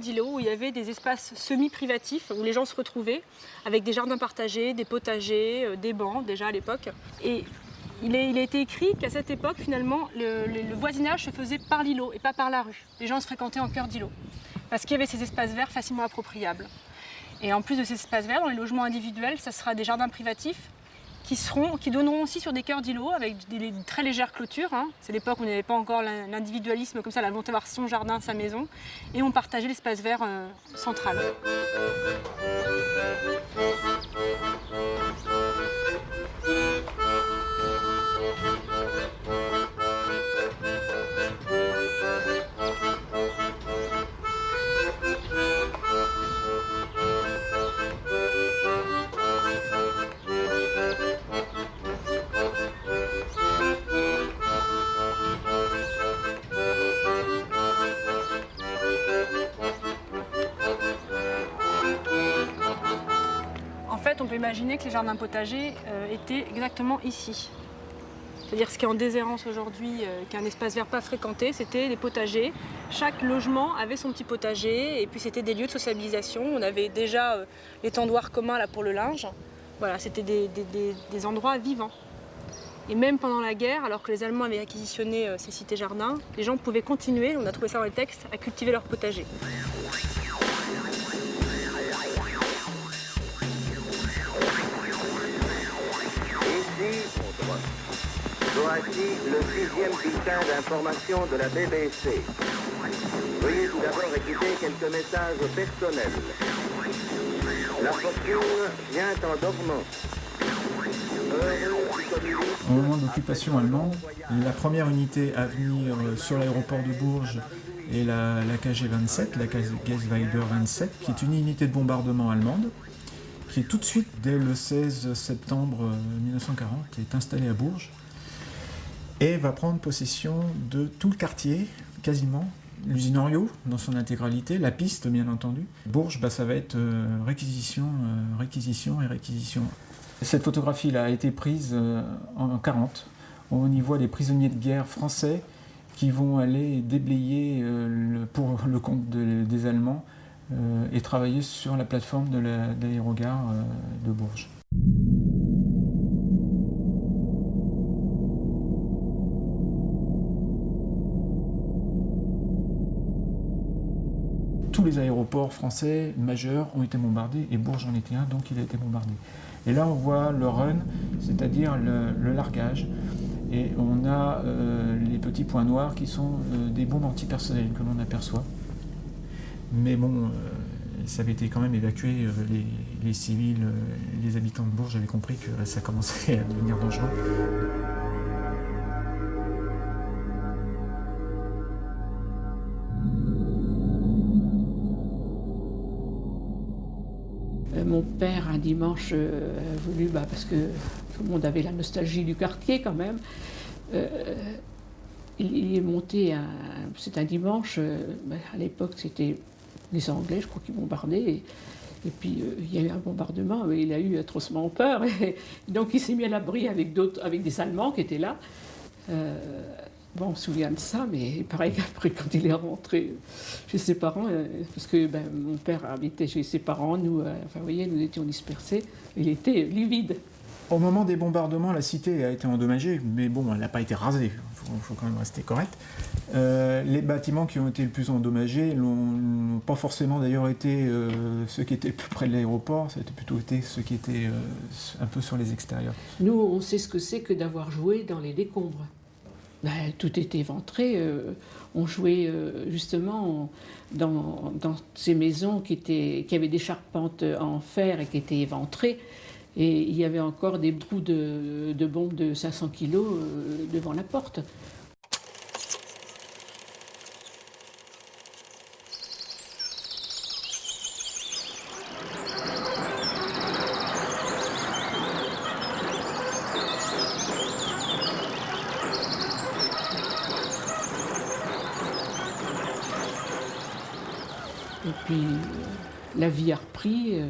d'îlots où il y avait des espaces semi-privatifs où les gens se retrouvaient avec des jardins partagés, des potagers, des bancs déjà à l'époque. Et il a été écrit qu'à cette époque, finalement, le voisinage se faisait par l'îlot et pas par la rue. Les gens se fréquentaient en cœur d'îlot parce qu'il y avait ces espaces verts facilement appropriables. Et en plus de ces espaces verts, dans les logements individuels, ça sera des jardins privatifs qui donneront aussi sur des cœurs d'îlots avec des très légères clôtures. Hein. C'est l'époque où on n'avait pas encore l'individualisme comme ça, la volonté d'avoir son jardin, sa maison. Et on partageait l'espace vert central. En fait, on peut imaginer que les jardins potagers étaient exactement ici. C'est-à-dire ce qui est en déshérence aujourd'hui, qui est un espace vert pas fréquenté, c'était les potagers. Chaque logement avait son petit potager et puis c'était des lieux de sociabilisation. On avait déjà l'étendoir commun là, pour le linge. Voilà, c'était des endroits vivants. Et même pendant la guerre, alors que les Allemands avaient acquisitionné ces cités-jardins, les gens pouvaient continuer, on a trouvé ça dans les textes, à cultiver leur potager. Voici le 6e bulletin d'information de la BBC. Veuillez tout d'abord écouter quelques messages personnels. La fortune vient en dormant. Au moment de l'occupation allemande, la première unité à venir sur l'aéroport de Bourges est la KG-27, la Gesweider 27, qui est une unité de bombardement allemande, qui est tout de suite, dès le 16 septembre 1940, est installée à Bourges et va prendre possession de tout le quartier, quasiment, l'usine Henriot dans son intégralité, la piste bien entendu. Bourges, ça va être réquisition. Cette photographie-là a été prise en 1940. On y voit des prisonniers de guerre français qui vont aller déblayer pour le compte des Allemands et travailler sur la plateforme de l'aérogare de Bourges. Tous les aéroports français majeurs ont été bombardés et Bourges en était un, donc il a été bombardé. Et là on voit le run, c'est-à-dire le largage, et on a les petits points noirs qui sont des bombes antipersonnelles que l'on aperçoit. Mais bon, ça avait été quand même évacué, les civils, les habitants de Bourges avaient compris que ça commençait à devenir dangereux. Mon père, un dimanche, a voulu, parce que tout le monde avait la nostalgie du quartier quand même, il est monté, c'est un dimanche, à l'époque c'était les Anglais, je crois, qui bombardaient, et puis il y a eu un bombardement, et il a eu atrocement peur, et donc il s'est mis à l'abri avec des Allemands qui étaient là. On se souvient de ça, mais il paraît qu'après, quand il est rentré chez ses parents, parce que mon père habitait chez ses parents, nous, vous voyez, nous étions dispersés, il était livide. Au moment des bombardements, la cité a été endommagée, mais bon, elle n'a pas été rasée, il faut quand même rester correct. Les bâtiments qui ont été le plus endommagés n'ont pas forcément d'ailleurs été ceux qui étaient le plus près de l'aéroport, ça a plutôt été ceux qui étaient un peu sur les extérieurs. Nous, on sait ce que c'est que d'avoir joué dans les décombres. Tout était éventré. On jouait justement dans ces maisons qui avaient des charpentes en fer et qui étaient éventrées. Et il y avait encore des trous de bombes de 500 kilos devant la porte. Et puis la vie a repris.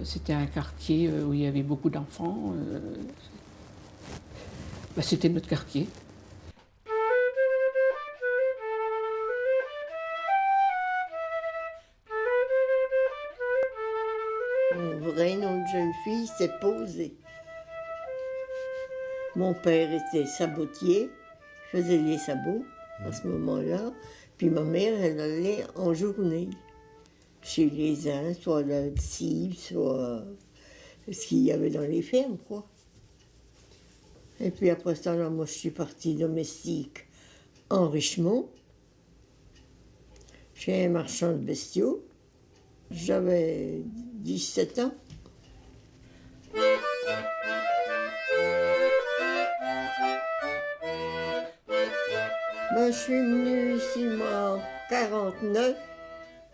C'était un quartier où il y avait beaucoup d'enfants. C'était notre quartier. Mon vrai nom de jeune fille, c'est Posé. Mon père était sabotier, faisait les sabots à ce moment-là. Puis ma mère, elle allait en journée chez les uns, soit la cible, soit ce qu'il y avait dans les fermes, quoi. Et puis après ça, là, moi, je suis partie domestique en Richemont, chez un marchand de bestiaux. J'avais 17 ans. Ben, je suis venue ici, moi, en 49.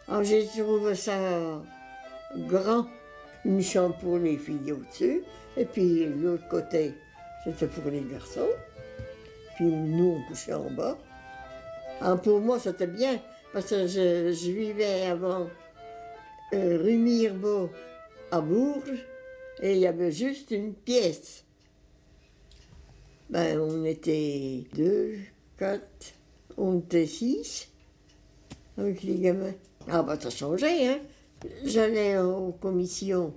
Alors, j'ai trouvé ça grand. Une chambre pour les filles au-dessus. Et puis, l'autre côté, c'était pour les garçons. Puis, nous, on couchait en bas. Alors, pour moi, c'était bien. Parce que je vivais avant rue Mirbeau à Bourges. Et il y avait juste une pièce. Ben, on était 2, 4, on était 6 avec les gamins. Ah ben ça changeait, hein. J'allais aux commissions,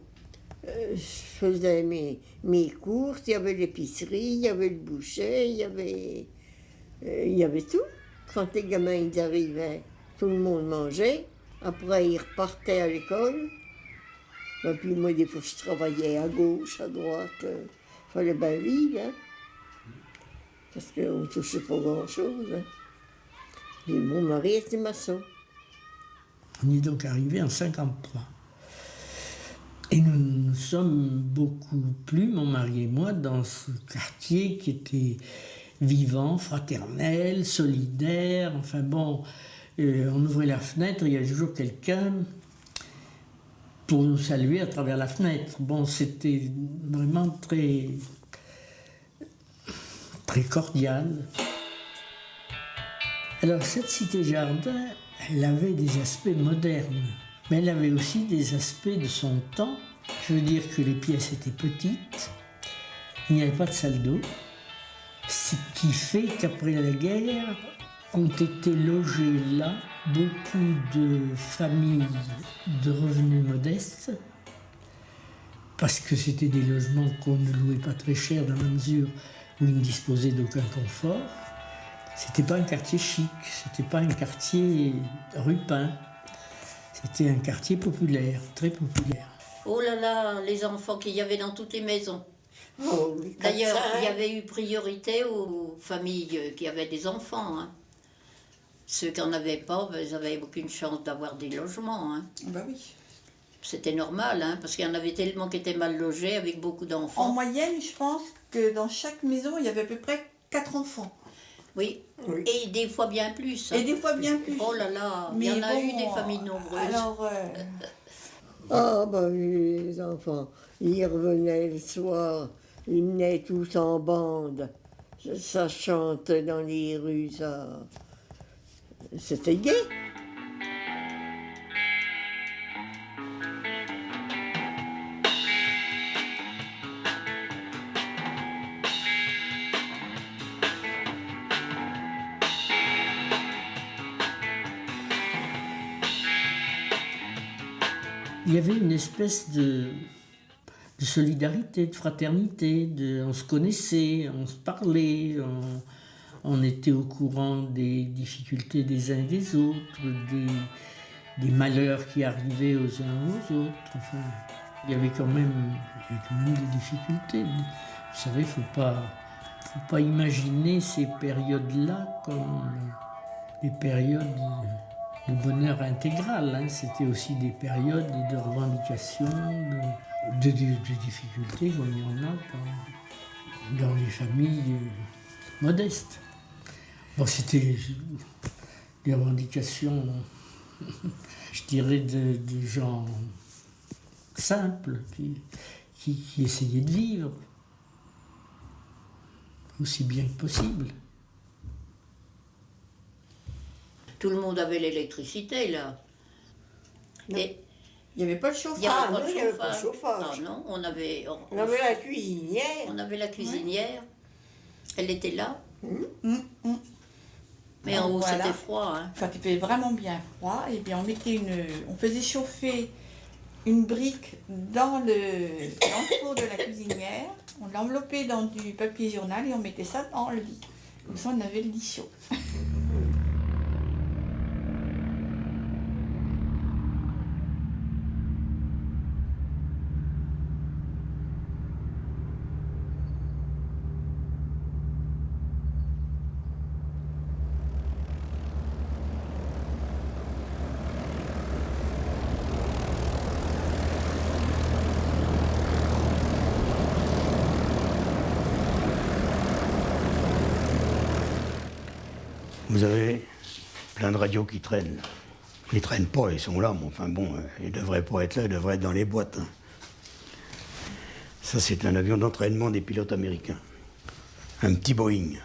je faisais mes courses, il y avait l'épicerie, il y avait le boucher, il y avait tout. Quand les gamins ils arrivaient, tout le monde mangeait. Après ils repartaient à l'école. Ben, puis moi des fois je travaillais à gauche, à droite, fallait bien vivre, hein. Parce qu'on ne touchait pas grand-chose. Hein. Et mon mari était maçon. On est donc arrivé en 1953. Et nous nous sommes beaucoup plu, mon mari et moi, dans ce quartier qui était vivant, fraternel, solidaire. Enfin bon, on ouvrait la fenêtre, il y avait toujours quelqu'un pour nous saluer à travers la fenêtre. Bon, c'était vraiment très cordiale. Alors cette cité-jardin, elle avait des aspects modernes, mais elle avait aussi des aspects de son temps. Je veux dire que les pièces étaient petites, il n'y avait pas de salle d'eau, ce qui fait qu'après la guerre, ont été logées là beaucoup de familles de revenus modestes, parce que c'était des logements qu'on ne louait pas très cher dans la mesure où ils ne disposaient d'aucun confort. C'était pas un quartier chic, c'était pas un quartier rupin, c'était un quartier populaire, très populaire. Oh là là, les enfants qu'il y avait dans toutes les maisons. Oh, oui, D'ailleurs, comme ça, il y avait eu priorité aux familles qui avaient des enfants. Hein. Ceux qui n'en avaient pas, ben, ils n'avaient aucune chance d'avoir des logements. Hein. Bah oui. C'était normal, hein, parce qu'il y en avait tellement qui étaient mal logés avec beaucoup d'enfants. En moyenne, je pense que dans chaque maison, il y avait à peu près 4 enfants. Oui. Oui. Et des fois bien plus. Hein. Et des fois bien plus. Oh là là, il Mais y en a bon, eu des familles nombreuses. Alors, Ah ben les enfants, ils revenaient le soir, ils venaient tous en bande. Ça chantait dans les rues, ça... C'était gai. Il y avait une espèce de solidarité, de fraternité, on se connaissait, on se parlait, on était au courant des difficultés des uns et des autres, des malheurs qui arrivaient aux uns aux autres. Enfin, il y avait quand même des difficultés. Vous savez, faut pas imaginer ces périodes-là comme des périodes de bonheur intégral. Hein. C'était aussi des périodes de revendications, de difficultés, comme il y en a dans les familles modestes. Bon, c'était des revendications, je dirais, de gens simples qui essayaient de vivre aussi bien que possible. Tout le monde avait l'électricité, là. Et il n'y avait pas de chauffage. il n'y avait Ah pas non, de il y avait pas de chauffage. chauffage. Ah non, on avait la cuisinière. on avait la cuisinière. Elle était là. Mais en Donc haut, voilà. c'était froid. Hein. Quand il fait vraiment bien froid, et bien on faisait chauffer une brique dans le four de la cuisinière, on l'enveloppait dans du papier journal et on mettait ça dans le lit. Comme ça, on avait le lit chaud. Vous avez plein de radios qui traînent. Ils traînent pas, ils sont là, mais enfin bon, ils devraient pas être là, ils devraient être dans les boîtes. Hein. Ça, c'est un avion d'entraînement des pilotes américains. Un petit Boeing.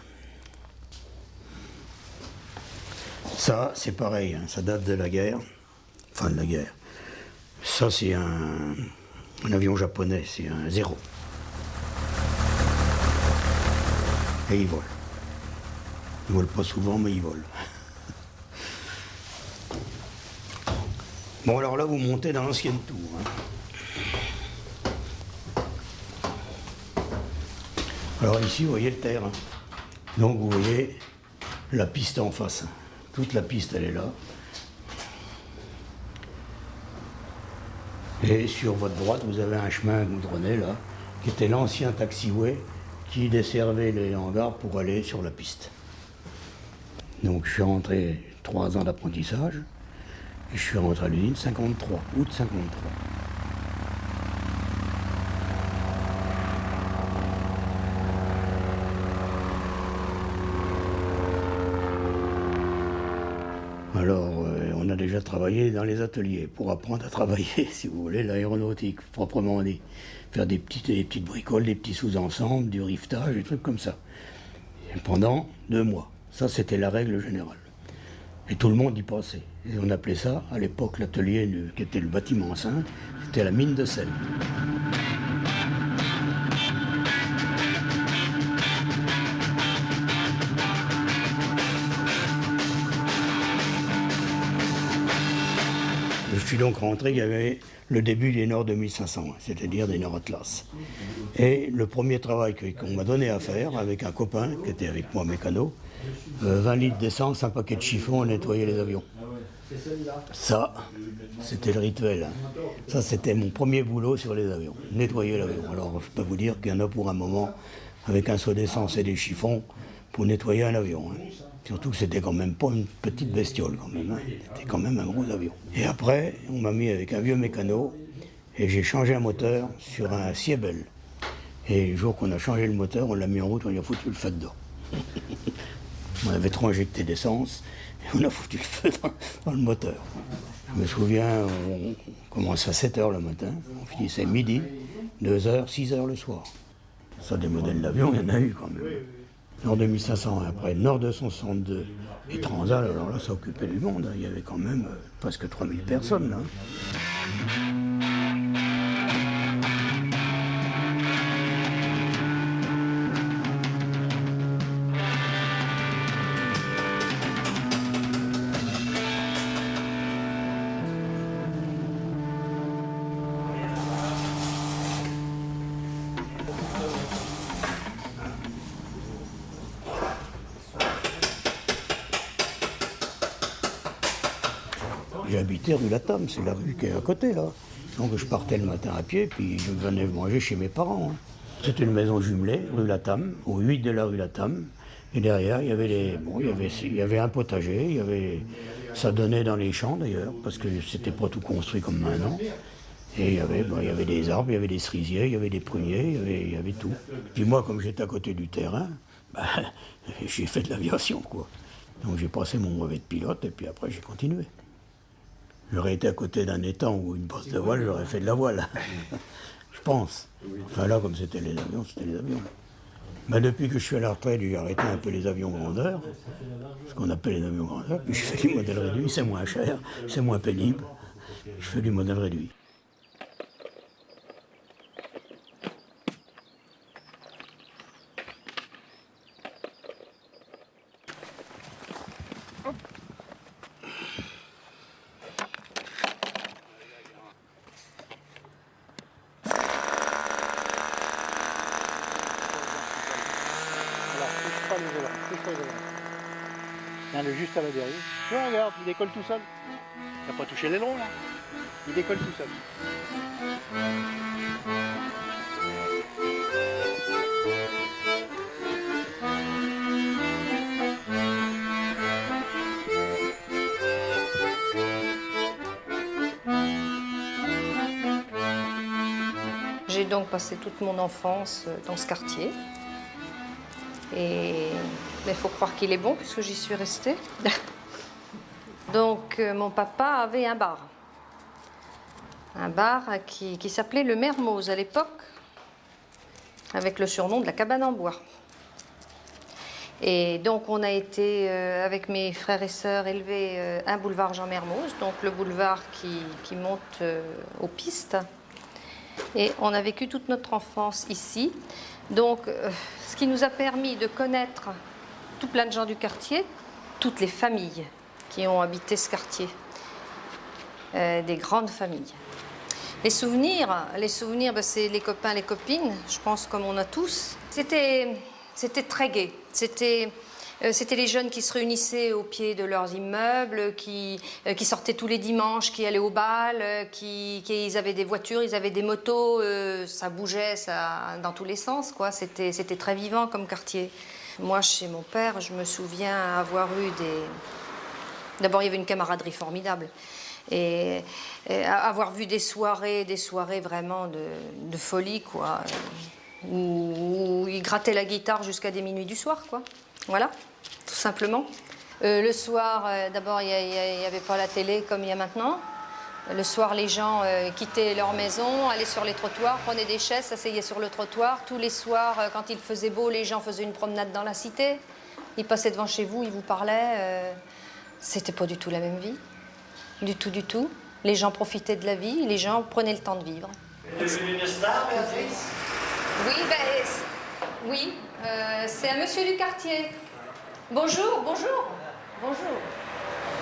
Ça, c'est pareil, hein, ça date de la guerre. Enfin, de la guerre. Ça, c'est un avion japonais, c'est un Zéro. Et il vole. Il vole pas souvent, mais il vole. Bon, alors là, vous montez dans l'ancienne tour. Hein. Alors ici, vous voyez le terrain. Donc, vous voyez la piste en face. Toute la piste, elle est là. Et sur votre droite, vous avez un chemin goudronné, là, qui était l'ancien taxiway qui desservait les hangars pour aller sur la piste. Donc je suis rentré 3 ans d'apprentissage et je suis rentré à l'usine 53, août 53. Alors on a déjà travaillé dans les ateliers pour apprendre à travailler, si vous voulez, l'aéronautique, proprement dit. Faire des petites bricoles, des petits sous-ensembles, du rivetage, des trucs comme ça. Et pendant 2 mois. Ça, c'était la règle générale. Et tout le monde y passait. Et on appelait ça, à l'époque, l'atelier qui était le bâtiment saint, c'était la mine de sel. Je suis donc rentré, il y avait le début des Nord 2500, c'est-à-dire des Nord Atlas. Et le premier travail qu'on m'a donné à faire avec un copain qui était avec moi mécano, 20 litres d'essence, un paquet de chiffon, on nettoyait les avions. Ça, c'était le rituel. Ça, c'était mon premier boulot sur les avions, nettoyer l'avion. Alors, je peux vous dire qu'il y en a pour un moment, avec un seau d'essence et des chiffons, pour nettoyer un avion. Hein. Surtout que c'était quand même pas une petite bestiole, quand même. Hein. C'était quand même un gros avion. Et après, on m'a mis avec un vieux mécano, et j'ai changé un moteur sur un Siebel. Et le jour qu'on a changé le moteur, on l'a mis en route, on y a foutu le feu dedans. On avait trop injecté d'essence, et on a foutu le feu dans le moteur. Je me souviens, on commence à 7h le matin, on finissait midi, 2h, 6h le soir. Ça, des modèles d'avion, il y en a eu quand même. Nord 2500, après Nord 262 et Transal, alors là, ça occupait du monde. Hein. Il y avait quand même presque 3000 personnes là. J'habitais rue Latam, c'est la rue qui est à côté là. Donc je partais le matin à pied, puis je venais manger chez mes parents. Hein. C'était une maison jumelée, rue Latam, au 8 de la rue Latam. Et derrière, il y avait un potager, ça donnait dans les champs d'ailleurs, parce que c'était pas tout construit comme maintenant. Et il y avait des arbres, il y avait des cerisiers, il y avait des pruniers, il y avait tout. Puis moi, comme j'étais à côté du terrain, j'ai fait de l'aviation, quoi. Donc j'ai passé mon brevet de pilote, et puis après j'ai continué. J'aurais été à côté d'un étang ou une poste de voile, j'aurais fait de la voile. Je pense. Enfin là, comme c'était les avions, c'était les avions. Ben, depuis que je suis à la retraite, j'ai arrêté un peu les avions grandeur, ce qu'on appelle les avions grandeur, puis je fais du modèle réduit, c'est moins cher, c'est moins pénible. Je fais du modèle réduit. Dépêche-toi, Gaël. Tiens, le juste à la dérive. Tu vois, regarde, il décolle tout seul. Il n'a pas touché l'aileron, là. Il décolle tout seul. J'ai donc passé toute mon enfance dans ce quartier. Et il faut croire qu'il est bon puisque j'y suis restée. Donc mon papa avait un bar. Un bar qui s'appelait le Mermoz à l'époque, avec le surnom de la cabane en bois. Et donc on a été, avec mes frères et sœurs, élever un boulevard Jean Mermoz, donc le boulevard qui monte aux pistes. Et on a vécu toute notre enfance ici. Donc, ce qui nous a permis de connaître tout plein de gens du quartier, toutes les familles qui ont habité ce quartier, des grandes familles. Les souvenirs, c'est les copains, les copines, je pense comme on a tous. C'était très gai. C'était les jeunes qui se réunissaient au pied de leurs immeubles, qui sortaient tous les dimanches, qui allaient au bal, ils avaient des voitures, ils avaient des motos, ça bougeait dans tous les sens, quoi. C'était très vivant comme quartier. Moi, chez mon père, je me souviens avoir eu D'abord, il y avait une camaraderie formidable. Et avoir vu des soirées vraiment de folie, quoi. Où ils grattaient la guitare jusqu'à des minuit du soir, quoi. Voilà, tout simplement. Le soir, d'abord, il n'y avait pas la télé comme il y a maintenant. Le soir, les gens quittaient leur maison, allaient sur les trottoirs, prenaient des chaises, s'asseyaient sur le trottoir. Tous les soirs, quand il faisait beau, les gens faisaient une promenade dans la cité. Ils passaient devant chez vous, ils vous parlaient. C'était pas du tout la même vie. Du tout, du tout. Les gens profitaient de la vie, les gens prenaient le temps de vivre. Vous êtes devenue une star, Béatrice? Oui, c'est un monsieur du quartier. Bonjour. On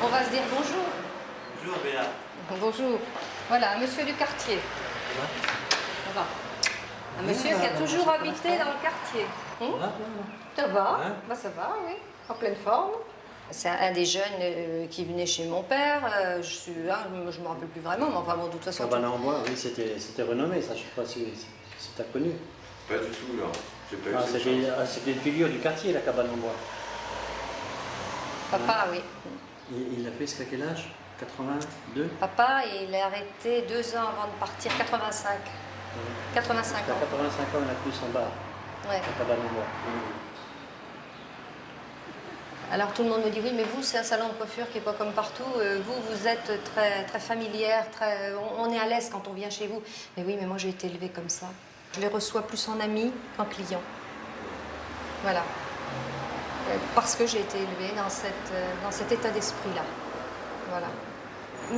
va se dire bonjour. Bonjour, Béa. Bonjour. Voilà, un monsieur du quartier. Ça va. Un monsieur qui a toujours habité dans le quartier. Ça va, ça va, oui. En pleine forme. C'est un des jeunes qui venait chez mon père. Je me rappelle plus vraiment, mais enfin bon, de toute façon. Cabane en bois, oui, c'était renommé, ça, je ne sais pas si tu as connu. Pas du tout, non. C'était une figure du quartier, la cabane en bois. Papa, oui. Il a fait jusqu'à quel âge? 82? Papa, il a arrêté 2 ans avant de partir, 85. 85 ans. À 85 ans, il a plus son bar. Ouais. La cabane en bois. Alors tout le monde me dit, oui, mais vous, c'est un salon de coiffure qui n'est pas comme partout. Vous êtes très, très familière, on est à l'aise quand on vient chez vous. Mais oui, mais moi, j'ai été élevée comme ça. Je les reçois plus en amis qu'en clients. Voilà. Parce que j'ai été élevée dans cet état d'esprit-là. Voilà.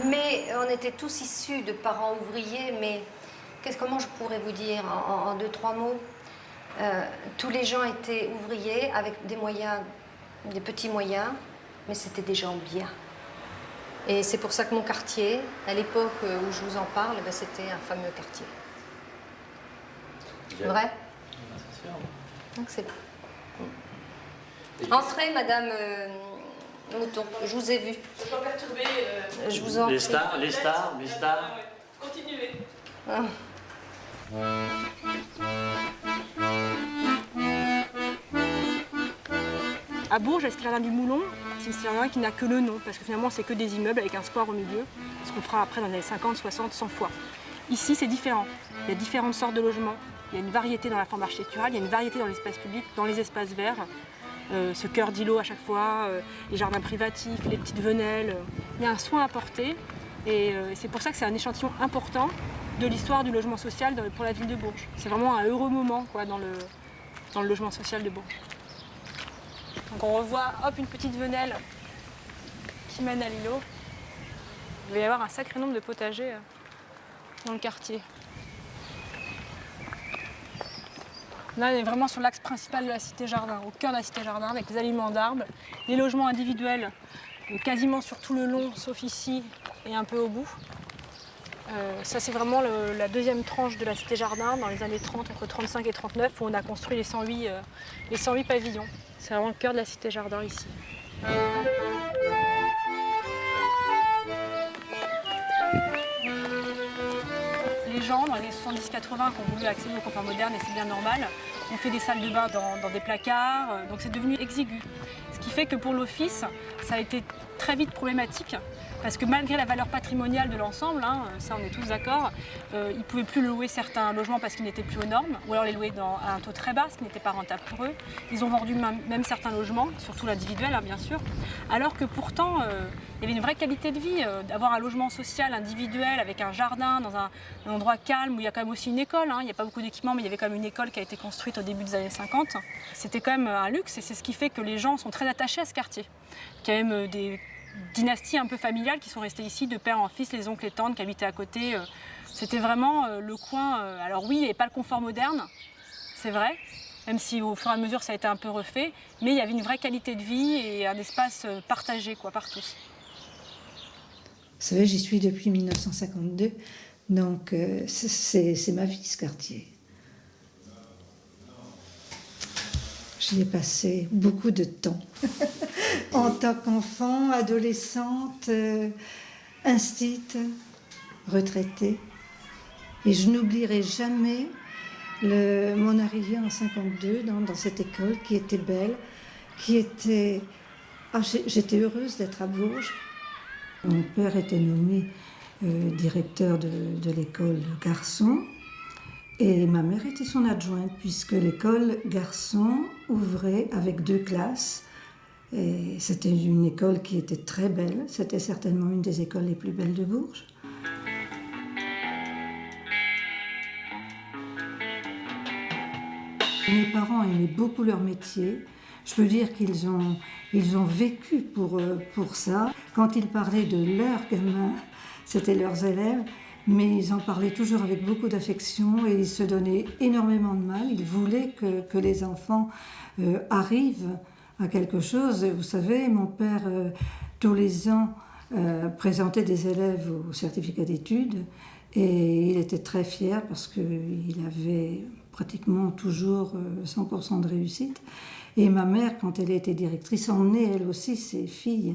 Mais on était tous issus de parents ouvriers, mais comment je pourrais vous dire en 2-3 mots? Tous les gens étaient ouvriers avec des moyens, des petits moyens, mais c'était des gens bien. Et c'est pour ça que mon quartier, à l'époque où je vous en parle, c'était un fameux quartier. Vrai? C'est sûr. Donc c'est bon. Entrez, Madame Mouton, je vous ai vu. Je ne peux pas perturber. Je vous en prie. Les stars. Continuez. Ah. À Bourges, la cité jardin du Moulon, c'est une cité jardin qui n'a que le nom, parce que finalement, c'est que des immeubles avec un square au milieu, ce qu'on fera après dans les années 50, 60, 100 fois. Ici, c'est différent. Il y a différentes sortes de logements. Il y a une variété dans la forme architecturale, il y a une variété dans l'espace public, dans les espaces verts. Ce cœur d'îlot à chaque fois, les jardins privatifs, les petites venelles. Il y a un soin apporté et c'est pour ça que c'est un échantillon important de l'histoire du logement social pour la ville de Bourges. C'est vraiment un heureux moment, quoi, dans le logement social de Bourges. Donc on revoit une petite venelle qui mène à l'îlot. Il va y avoir un sacré nombre de potagers dans le quartier. Là, on est vraiment sur l'axe principal de la cité jardin, au cœur de la cité jardin, avec les alignements d'arbres, les logements individuels quasiment sur tout le long, sauf ici et un peu au bout. Ça, c'est vraiment la deuxième tranche de la cité jardin, dans les années 30, entre 35 et 39, où on a construit les 108 pavillons. C'est vraiment le cœur de la cité jardin ici. Les gens dans les 70-80 qui ont voulu accéder au confort moderne, et c'est bien normal, ont fait des salles de bain dans des placards, donc c'est devenu exigu. Ce qui fait que pour l'office, ça a été très vite problématique, parce que malgré la valeur patrimoniale de l'ensemble, hein, ça on est tous d'accord, ils ne pouvaient plus louer certains logements parce qu'ils n'étaient plus aux normes, ou alors les louer à un taux très bas, ce qui n'était pas rentable pour eux. Ils ont vendu même certains logements, surtout l'individuel hein, bien sûr, alors que pourtant il y avait une vraie qualité de vie, d'avoir un logement social individuel avec un jardin dans un endroit calme où il y a quand même aussi une école, hein. Il n'y a pas beaucoup d'équipements mais il y avait quand même une école qui a été construite au début des années 50. C'était quand même un luxe et c'est ce qui fait que les gens sont très attachés à ce quartier. Il y a même des dynasties un peu familiales qui sont restées ici de père en fils, les oncles et tantes qui habitaient à côté. C'était vraiment le coin. Alors oui, il n'y avait pas le confort moderne, c'est vrai, même si au fur et à mesure ça a été un peu refait, mais il y avait une vraie qualité de vie et un espace partagé quoi, par tous. Vous savez, j'y suis depuis 1952, donc c'est ma vie ce quartier. J'y ai passé beaucoup de temps. En tant qu'enfant, adolescente, instite, retraitée. Et je n'oublierai jamais mon arrivée en 52 dans cette école qui était belle, qui était... Ah, j'étais heureuse d'être à Bourges. Mon père était nommé directeur de l'école garçon. Et ma mère était son adjointe, puisque l'école garçon ouvrait avec 2 classes. Et c'était une école qui était très belle. C'était certainement une des écoles les plus belles de Bourges. Mes parents aimaient beaucoup leur métier. Je peux dire qu'ils ont vécu pour ça. Quand ils parlaient de leurs gamins, c'était leurs élèves. Mais ils en parlaient toujours avec beaucoup d'affection et ils se donnaient énormément de mal. Ils voulaient que les enfants arrivent à quelque chose. Vous savez, mon père, tous les ans, présentait des élèves au certificat d'études et il était très fier parce qu'il avait pratiquement toujours 100% de réussite. Et ma mère, quand elle était directrice, emmenait elle aussi ses filles.